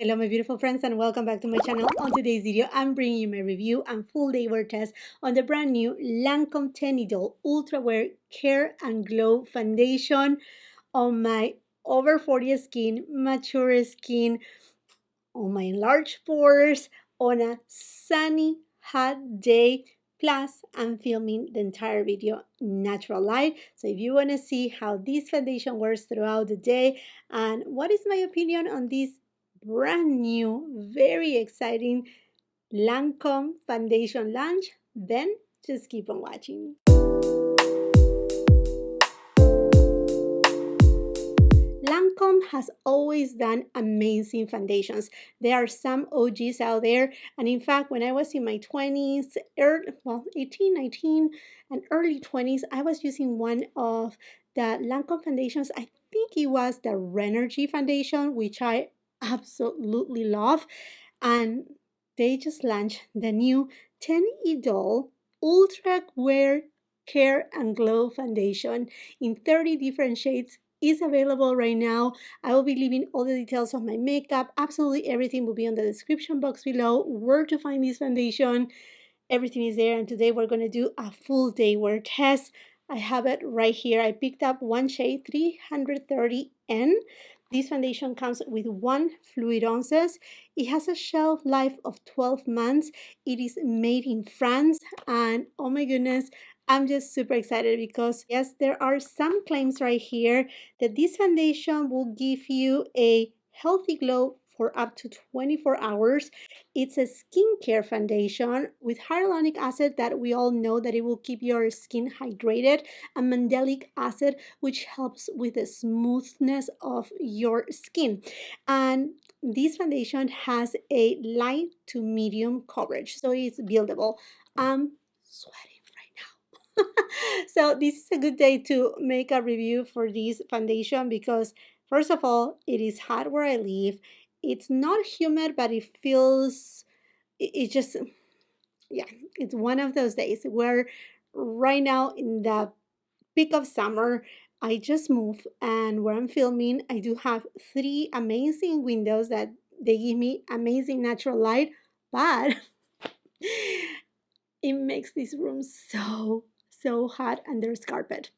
Hello my beautiful friends and welcome back to my channel. On today's video I'm bringing you my review and full day wear test on the brand new Lancome Teint Idole Ultra Wear Care and Glow Foundation on my over 40 skin, mature skin, on my enlarged pores, on a sunny hot day. Plus, I'm filming the entire video natural light. So if you want to see how this foundation works throughout the day and what is my opinion on this brand new, very exciting Lancome foundation launch, then just keep on watching. Lancome has always done amazing foundations. There are some OGs out there, and in fact, when I was in my 20s, 18, 19, and early 20s, I was using one of the Lancome foundations. I think it was the Renergy foundation, which I absolutely love. And they just launched the new Teint Idole Ultra Wear Care and Glow Foundation in 30 different shades. Is available right now. I will be leaving all the details of my makeup. Absolutely everything will be on the description box below. Where to find this foundation, everything is there. And today we're going to do a full day wear test. I have it right here. I picked up one shade 330N. This foundation comes with 1 fluid ounces. It has a shelf life of 12 months. It is made in France, and oh my goodness, I'm just super excited because yes, there are some claims right here that this foundation will give you a healthy glow for up to 24 hours. It's a skincare foundation with hyaluronic acid that we all know that it will keep your skin hydrated, and mandelic acid, which helps with the smoothness of your skin. And this foundation has a light to medium coverage, so it's buildable. I'm sweating right now. So this is a good day to make a review for this foundation because first of all, it is hot where I live. It's not humid, but it feels, it just, yeah, it's one of those days where right now in the peak of summer, I just moved, and where I'm filming, I do have 3 amazing windows that they give me amazing natural light, but it makes this room so hot, and there's carpet.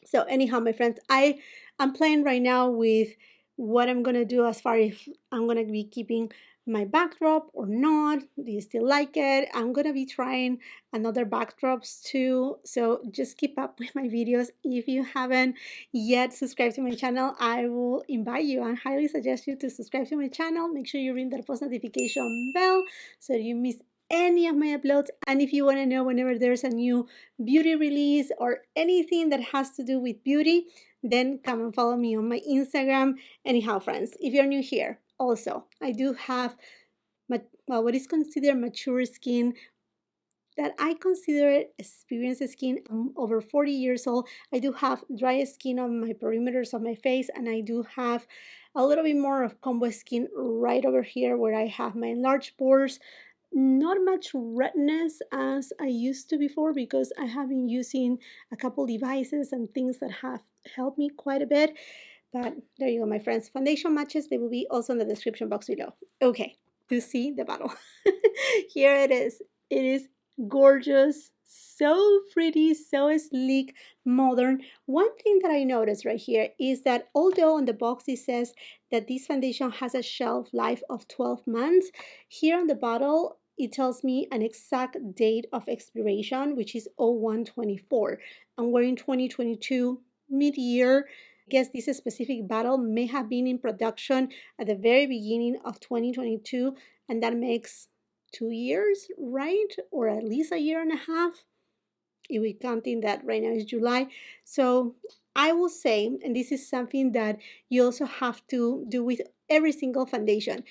So anyhow, my friends, I'm playing right now with what I'm gonna do as far as I'm gonna be keeping my backdrop or not. Do you still like it? I'm gonna be trying another backdrops too. So just keep up with my videos. If you haven't yet subscribed to my channel, I will invite you and highly suggest you to subscribe to my channel. Make sure you ring that post notification bell so you miss any of my uploads. And if you want to know whenever there's a new beauty release or anything that has to do with beauty, then come and follow me on my Instagram. Anyhow, friends, if you're new here, also I do have what is considered mature skin, that I consider it experienced skin. I'm over 40 years old. I do have dry skin on my perimeters of my face, and I do have a little bit more of combo skin right over here where I have my enlarged pores. Not much redness as I used to before because I have been using a couple devices and things that have helped me quite a bit. But there you go, my friends. Foundation matches, they will be also in the description box below. Okay, to see the bottle. Here it is. It is gorgeous, so pretty, so sleek, modern. One thing that I noticed right here is that although on the box it says that this foundation has a shelf life of 12 months, here on the bottle it tells me an exact date of expiration, which is 01/24, and we're in 2022 mid-year. I guess this specific bottle may have been in production at the very beginning of 2022, and that makes 2 years, right? Or at least a year and a half, if we counting that right now is July. So I will say, and this is something that you also have to do with every single foundation.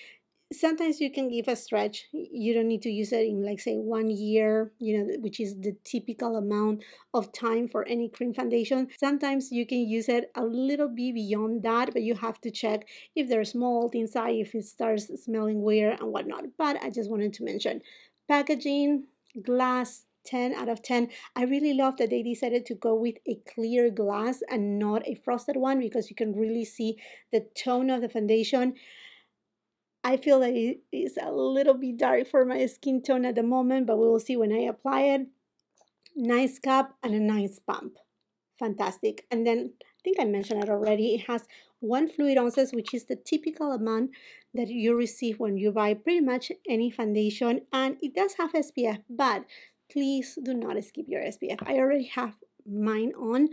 Sometimes you can give a stretch. You don't need to use it in, like, say, 1 year, which is the typical amount of time for any cream foundation. Sometimes you can use it a little bit beyond that, but you have to check if there's mold inside, if it starts smelling weird and whatnot. But I just wanted to mention packaging, glass, 10 out of 10. I really love that they decided to go with a clear glass and not a frosted one because you can really see the tone of the foundation. I feel that it is a little bit dark for my skin tone at the moment, but we will see when I apply it. Nice cup and a nice pump. Fantastic. And then I think I mentioned it already. It has 1 fluid ounces, which is the typical amount that you receive when you buy pretty much any foundation. And it does have SPF, but please do not skip your SPF. I already have mine on.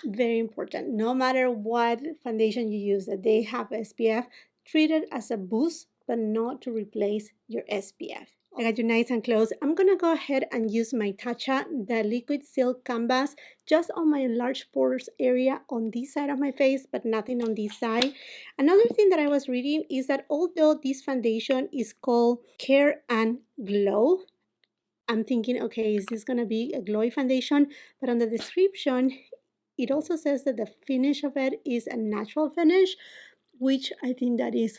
Very important. No matter what foundation you use, that they have SPF, treat it as a boost, but not to replace your SPF. I got you nice and close. I'm gonna go ahead and use my TATCHA, the liquid silk canvas, just on my enlarged pores area on this side of my face, but nothing on this side. Another thing that I was reading is that although this foundation is called Care and Glow, I'm thinking, okay, is this gonna be a glowy foundation? But on the description, it also says that the finish of it is a natural finish, which I think that is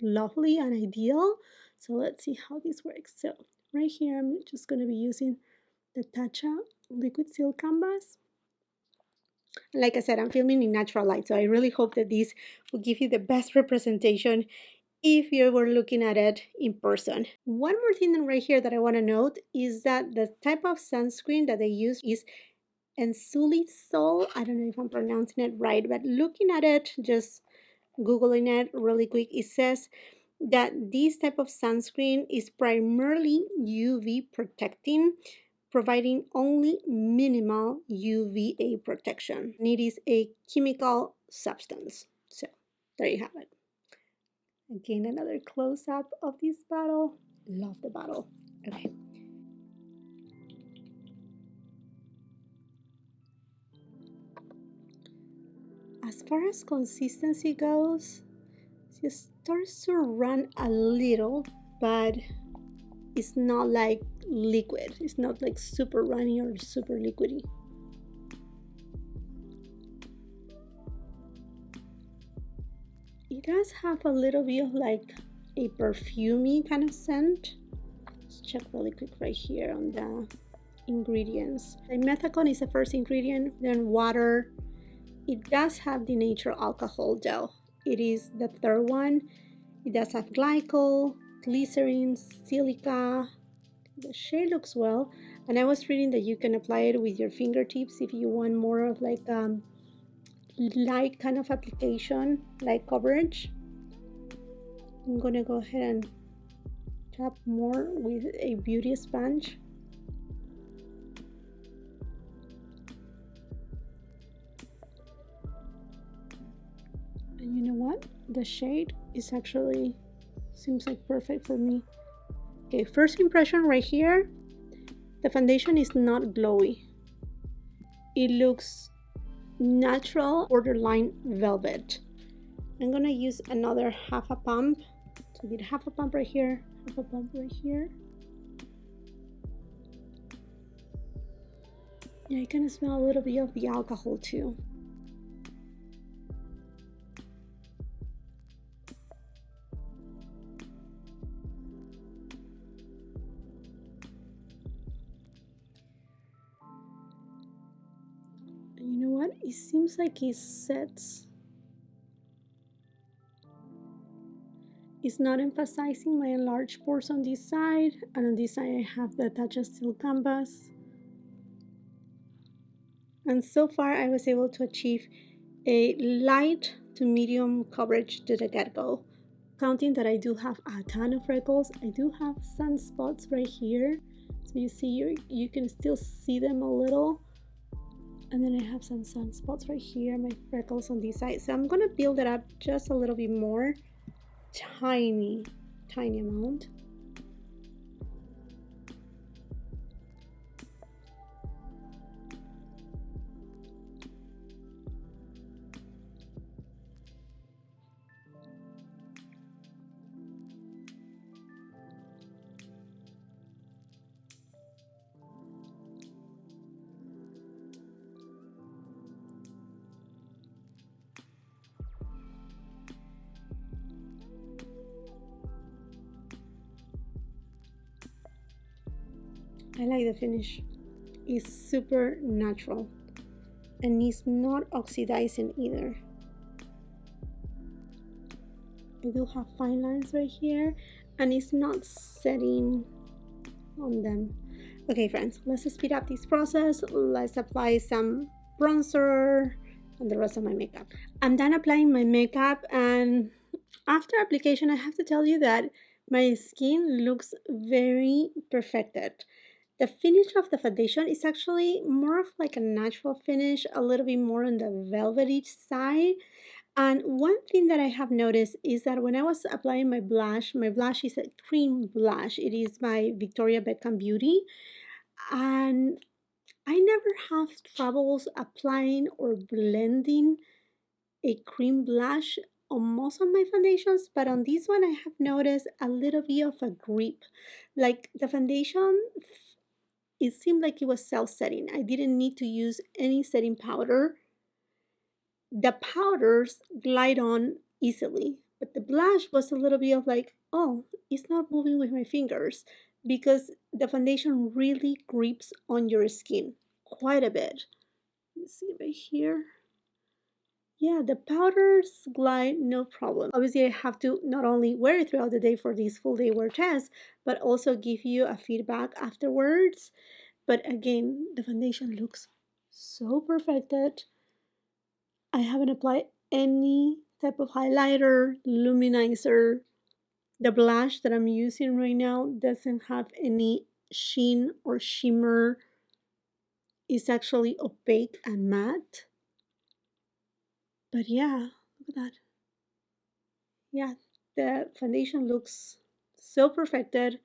lovely and ideal. So let's see how this works. So right here, I'm just going to be using the TATCHA liquid silk canvas. Like I said, I'm filming in natural light, so I really hope that this will give you the best representation if you were looking at it in person. One more thing right here that I want to note is that the type of sunscreen that they use is Ensulisol. I don't know if I'm pronouncing it right, but looking at it, just Googling it really quick, it says that this type of sunscreen is primarily UV protecting, providing only minimal UVA protection. And it is a chemical substance. So there you have it. Again, another close-up of this bottle. Love the bottle. Okay. As far as consistency goes, it starts to run a little, but it's not like liquid. It's not like super runny or super liquidy. It does have a little bit of like a perfumey kind of scent. Let's check really quick right here on the ingredients. Dimethicone is the first ingredient, then water. It does have denatured alcohol though. It is the third one. It does have glycol, glycerin, silica. The shade looks well. And I was reading that you can apply it with your fingertips if you want more of like light kind of application, light coverage. I'm gonna go ahead and tap more with a beauty sponge. And you know what? The shade is actually seems like perfect for me. Okay, first impression right here. The foundation is not glowy. It looks natural, borderline velvet. I'm gonna use another half a pump. So I did half a pump right here, half a pump right here. Yeah, I can smell a little bit of the alcohol too. And you know what? It seems like it sets. It's not emphasizing my enlarged pores on this side, and on this side I have the TATCHA Steel Canvas. And so far I was able to achieve a light to medium coverage to the get-go. Counting that I do have a ton of freckles, I do have sunspots right here. So you see, you can still see them a little. And then I have some sunspots right here, my freckles on this side. So I'm gonna build it up just a little bit more. Tiny amount. I like the finish. It's super natural and it's not oxidizing either. I do have fine lines right here, and it's not setting on them. Okay, friends, let's speed up this process. Let's apply some bronzer and the rest of my makeup. I'm done applying my makeup, and after application, I have to tell you that my skin looks very perfected. The finish of the foundation is actually more of like a natural finish, a little bit more on the velvety side. And one thing that I have noticed is that when I was applying my blush is a cream blush. It is by Victoria Beckham Beauty. And I never have troubles applying or blending a cream blush on most of my foundations, but on this one I have noticed a little bit of a grip. Like the foundation, it seemed like it was self-setting. I didn't need to use any setting powder. The powders glide on easily, but the blush was a little bit of like, oh, it's not moving with my fingers, because the foundation really grips on your skin quite a bit. Let's see right here. Yeah, the powders glide no problem. Obviously, I have to not only wear it throughout the day for this full day wear test, but also give you a feedback afterwards. But again, the foundation looks so perfected. I haven't applied any type of highlighter, luminizer. The blush that I'm using right now doesn't have any sheen or shimmer. It's actually opaque and matte. But yeah, look at that. Yeah, the foundation looks so perfected,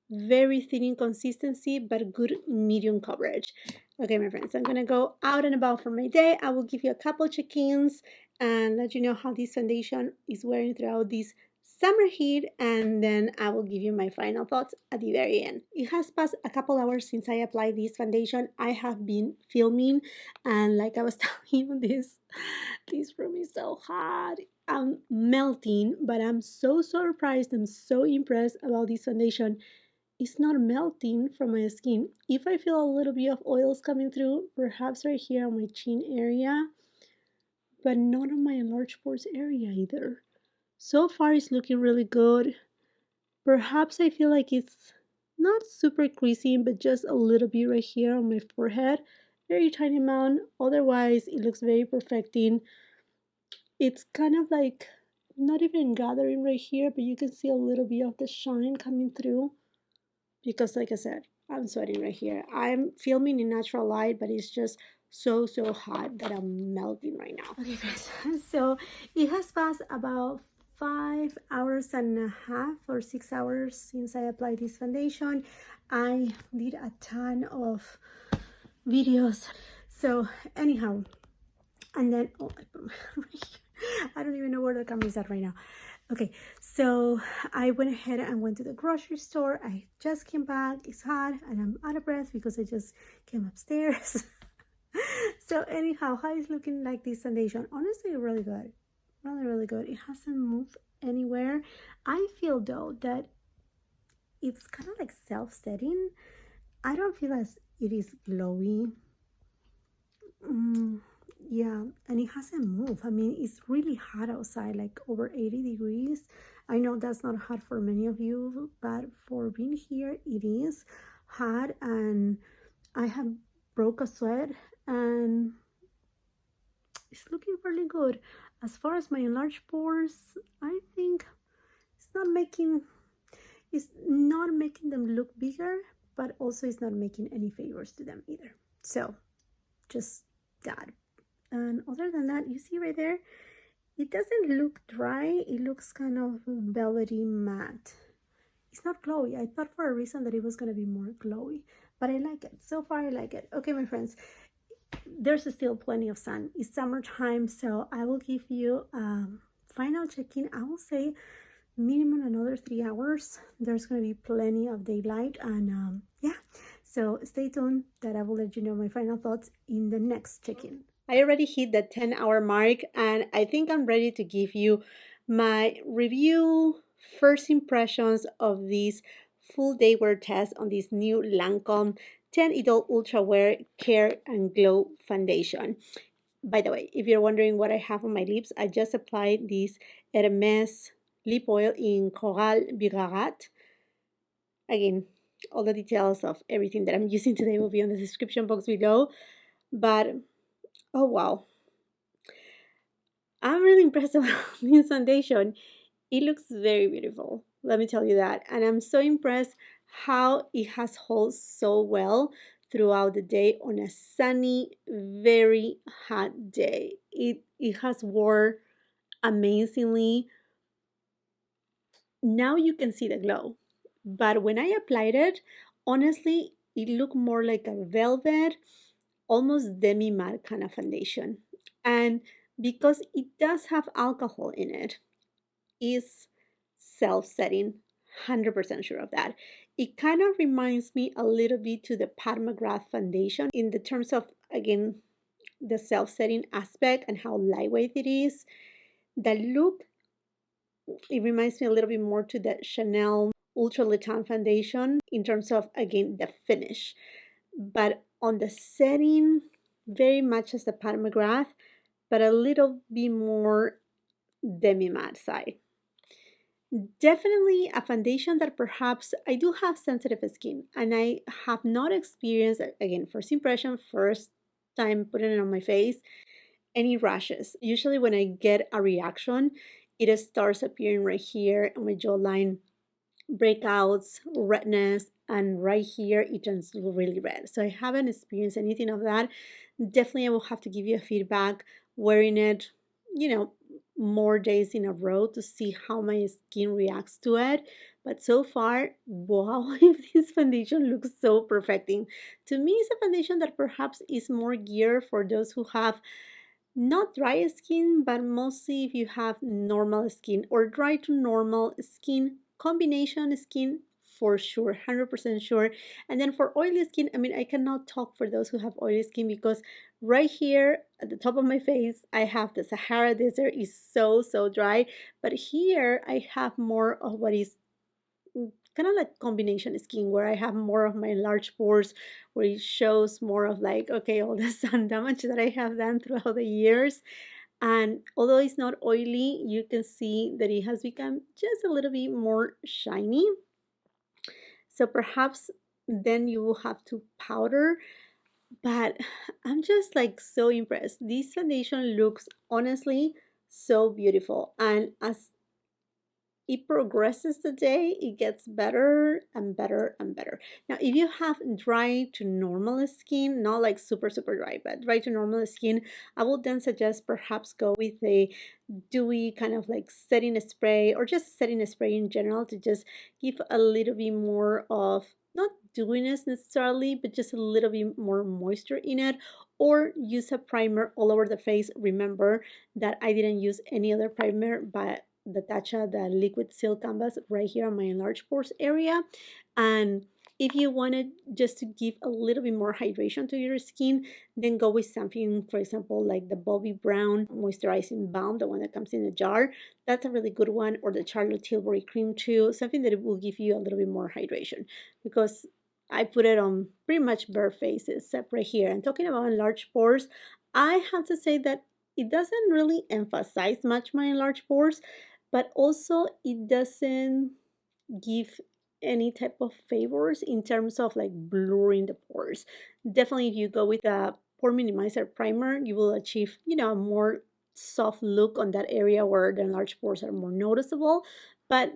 very thin in consistency, but good medium coverage. Okay, my friends, I'm gonna go out and about for my day. I will give you a couple check-ins and let you know how this foundation is wearing throughout this summer heat, and then I will give you my final thoughts at the very end. It has passed a couple hours since I applied this foundation. I have been filming, and like I was telling you, this room is so hot. I'm melting, but I'm so surprised. I'm so impressed about this foundation. It's not melting from my skin. If I feel a little bit of oils coming through, perhaps right here on my chin area, but not on my enlarged pores area either. So far, it's looking really good. Perhaps I feel like it's not super creasy, but just a little bit right here on my forehead. Very tiny amount. Otherwise, it looks very perfecting. It's kind of like not even gathering right here, but you can see a little bit of the shine coming through. Because like I said, I'm sweating right here. I'm filming in natural light, but it's just so hot that I'm melting right now. Okay, guys, so it has passed about 5 hours and a half or 6 hours since I applied this foundation. I did a ton of videos. So anyhow, and then I put my I don't even know where the camera is at right now. Okay, so I went ahead and went to the grocery store. I just came back. It's hot and I'm out of breath because I just came upstairs. So anyhow, how is looking like this foundation? Honestly, really good. Really good. It hasn't moved anywhere. I feel though that it's kind of like self-setting. I don't feel as it is glowy. Yeah, and it hasn't moved. I mean, it's really hot outside, like over 80 degrees. I know that's not hot for many of you, but for being here, it is hot, and I have broke a sweat, and it's looking really good. As far as my enlarged pores, I think it's not making them look bigger, but also it's not making any favors to them either. So just that. And other than that, you see right there, it doesn't look dry. It looks kind of velvety matte. It's not glowy. I thought for a reason that it was going to be more glowy, but I like it. So far, I like it. Okay, my friends, there's still plenty of sun. It's summertime, so I will give you a final check-in. I will say minimum another 3 hours. There's going to be plenty of daylight, and yeah, so stay tuned that I will let you know my final thoughts in the next check-in. I already hit the 10-hour mark, and I think I'm ready to give you my review, first impressions of this full day wear test on this new Lancome Teint Idole Ultra Wear Care and Glow Foundation. By the way, if you're wondering what I have on my lips, I just applied this HERMES lip oil in Corail Bigarade. Again, all the details of everything that I'm using today will be on the description box below. But oh wow, I'm really impressed with this foundation. It looks very beautiful, let me tell you that. And I'm so impressed how it has held so well throughout the day on a sunny, very hot day. It has wore amazingly. Now you can see the glow. But when I applied it, honestly, it looked more like a velvet, almost demi-matte kind of foundation. And because it does have alcohol in it, is self-setting, 100% sure of that. It kind of reminds me a little bit to the Pat McGrath foundation in the terms of, again, the self-setting aspect and how lightweight it is. The look, it reminds me a little bit more to the Chanel Ultra Le Tan foundation in terms of, again, the finish. But on the setting, very much as the Pat McGrath, but a little bit more demi-matte side. Definitely a foundation that perhaps I do have sensitive skin and I have not experienced, again, first impression, first time putting it on my face, any rashes. Usually when I get a reaction, it starts appearing right here on my jawline, breakouts, redness, and right here it turns really red. So I haven't experienced anything of that. Definitely I will have to give you a feedback wearing it, more days in a row to see how my skin reacts to it. But so far, wow, if this foundation looks so perfecting. To me, it's a foundation that perhaps is more geared for those who have not dry skin, but mostly if you have normal skin or dry to normal skin, combination skin for sure, 100% sure. And then for oily skin, I mean, I cannot talk for those who have oily skin because right here at the top of my face, I have the Sahara Desert is so, so dry. But here I have more of what is kind of like combination skin where I have more of my large pores, where it shows more of like, okay, all the sun damage that I have done throughout the years. And although it's not oily, you can see that it has become just a little bit more shiny. So perhaps then you will have to powder, but I'm just like so impressed. This foundation looks honestly so beautiful. And as it progresses the day, it gets better and better and better. Now, if you have dry to normal skin, not like super, super dry, but dry to normal skin, I will then suggest perhaps go with a dewy kind of like setting spray or just setting spray in general to just give a little bit more of not dewiness necessarily, but just a little bit more moisture in it, or use a primer all over the face. Remember that I didn't use any other primer but the TATCHA, the liquid silk canvas right here on my enlarged pores area. And if you wanted just to give a little bit more hydration to your skin, then go with something, for example, like the Bobbi Brown moisturizing balm, the one that comes in a jar. That's a really good one, or the Charlotte Tilbury cream too, something that will give you a little bit more hydration, because I put it on pretty much bare face except right here. And talking about enlarged pores, I have to say that it doesn't really emphasize much my enlarged pores, but also it doesn't give any type of favors in terms of like blurring the pores. Definitely if you go with a pore minimizer primer, you will achieve, a more soft look on that area where the enlarged pores are more noticeable. But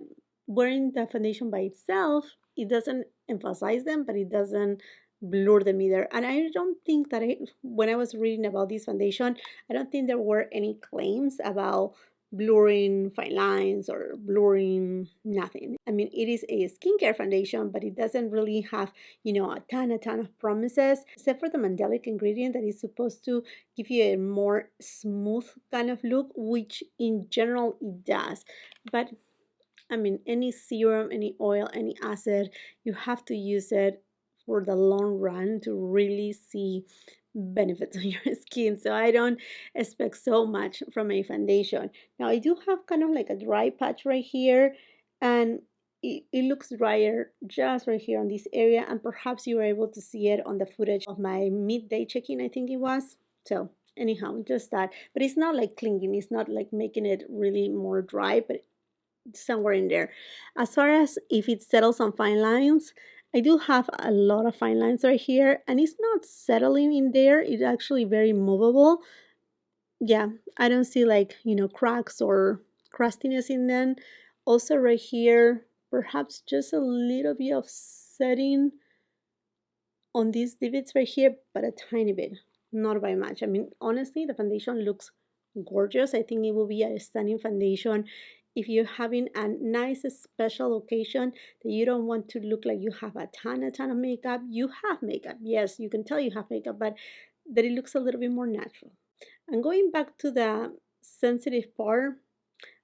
wearing the foundation by itself, it doesn't emphasize them, but it doesn't blur them either. And I don't think that when I was reading about this foundation, I don't think there were any claims about blurring fine lines or blurring nothing. I mean, it is a skincare foundation, but it doesn't really have, a ton of promises, except for the mandelic ingredient that is supposed to give you a more smooth kind of look, which in general it does. But I mean, any serum, any oil, any acid, you have to use it for the long run to really see benefits on your skin. So I don't expect so much from a foundation. Now I do have kind of like a dry patch right here, and it looks drier just right here on this area, and perhaps you were able to see it on the footage of my midday check-in, I think it was. So anyhow, just that. But it's not like clinging, it's not like making it really more dry, but somewhere in there. As far as if it settles on fine lines, I do have a lot of fine lines right here, and it's not settling in there. It's actually very movable. Yeah, I don't see like, cracks or crustiness in them. Also right here, perhaps just a little bit of setting on these divots right here, but a tiny bit, not by much. I mean, honestly, the foundation looks gorgeous. I think it will be a stunning foundation if you're having a nice special occasion that you don't want to look like you have a ton of makeup. You have makeup, yes, you can tell you have makeup, but that it looks a little bit more natural. And going back to the sensitive part,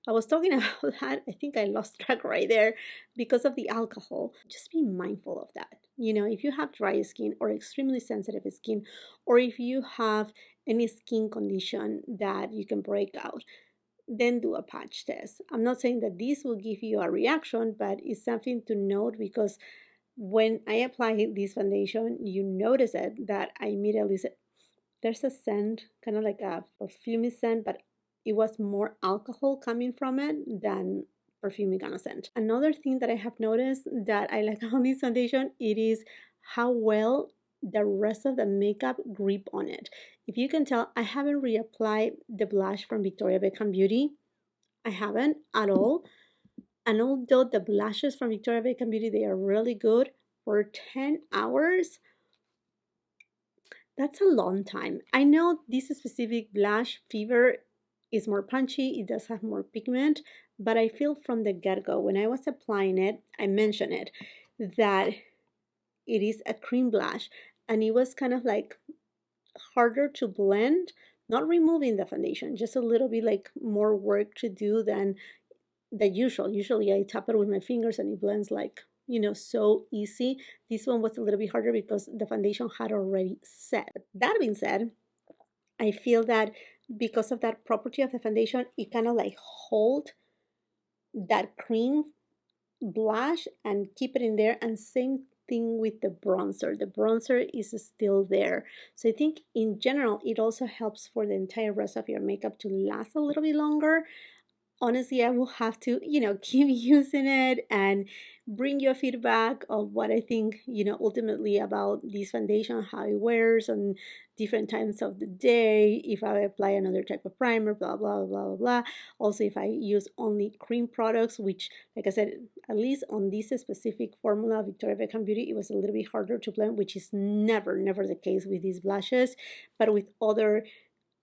I was talking about that. I think I lost track right there because of the alcohol. Just be mindful of that. If you have dry skin or extremely sensitive skin, or if you have any skin condition that you can break out, then do a patch test. I'm not saying that this will give you a reaction, but it's something to note because when I apply this foundation, you notice it that I immediately said, there's a scent, kind of like a perfumey scent, but it was more alcohol coming from it than perfumey kind of scent. Another thing that I have noticed that I like on this foundation, it is how well the rest of the makeup grip on it. If you can tell, I haven't reapplied the blush from Victoria Beckham Beauty. I haven't at all. And although the blushes from Victoria Beckham Beauty, they are really good for 10 hours, that's a long time. I know this specific blush, Fever, is more punchy, it does have more pigment, but I feel from the get-go, when I was applying it, I mentioned it, that it is a cream blush, and it was kind of like harder to blend, not removing the foundation, just a little bit like more work to do than the usual. Usually I tap it with my fingers and it blends like, so easy. This one was a little bit harder because the foundation had already set. That being said, I feel that because of that property of the foundation, it kind of like hold that cream blush and keep it in there. And same thing with the bronzer. The bronzer is still there. So I think in general, it also helps for the entire rest of your makeup to last a little bit longer. Honestly, I will have to, keep using it and bring you a feedback of what I think, ultimately about this foundation, how it wears on different times of the day, if I apply another type of primer, blah, blah, blah, blah, blah. Also, if I use only cream products, which, like I said, at least on this specific formula, Victoria Beckham Beauty, it was a little bit harder to blend, which is never, never the case with these blushes, but with other,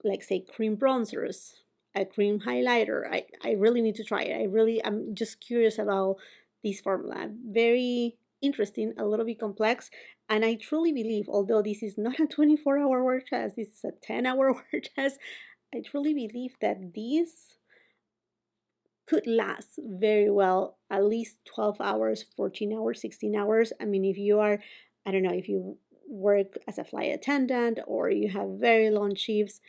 like say, cream bronzers, a cream highlighter, I really need to try it. I'm just curious about this formula. Very interesting, a little bit complex, and I truly believe, although this is not a 24-hour wear test, this is a 10-hour wear test, I truly believe that this could last very well, at least 12 hours, 14 hours, 16 hours. I mean, if you are, I don't know, if you work as a flight attendant or you have very long shifts,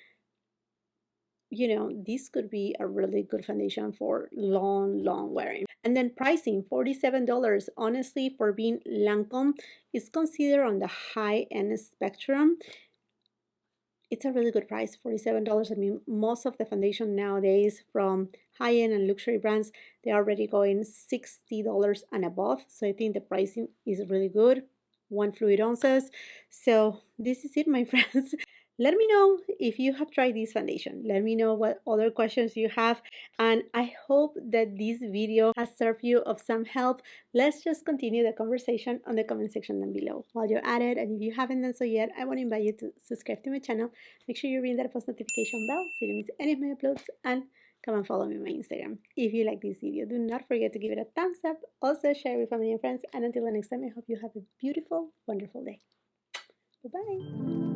this could be a really good foundation for long wearing. And then pricing, $47. Honestly, for being Lancome, is considered on the high end spectrum. It's a really good price, $47. I mean, most of the foundation nowadays from high end and luxury brands, they're already going $60 and above. So I think the pricing is really good. 1 fluid ounces. So this is it, my friends. Let me know if you have tried this foundation. Let me know what other questions you have. And I hope that this video has served you of some help. Let's just continue the conversation on the comment section down below. While you're at it, and if you haven't done so yet, I want to invite you to subscribe to my channel. Make sure you ring that post notification bell so you don't miss any of my uploads. And come and follow me on my Instagram. If you like this video, do not forget to give it a thumbs up. Also share with family and friends. And until the next time, I hope you have a beautiful, wonderful day. Bye-bye.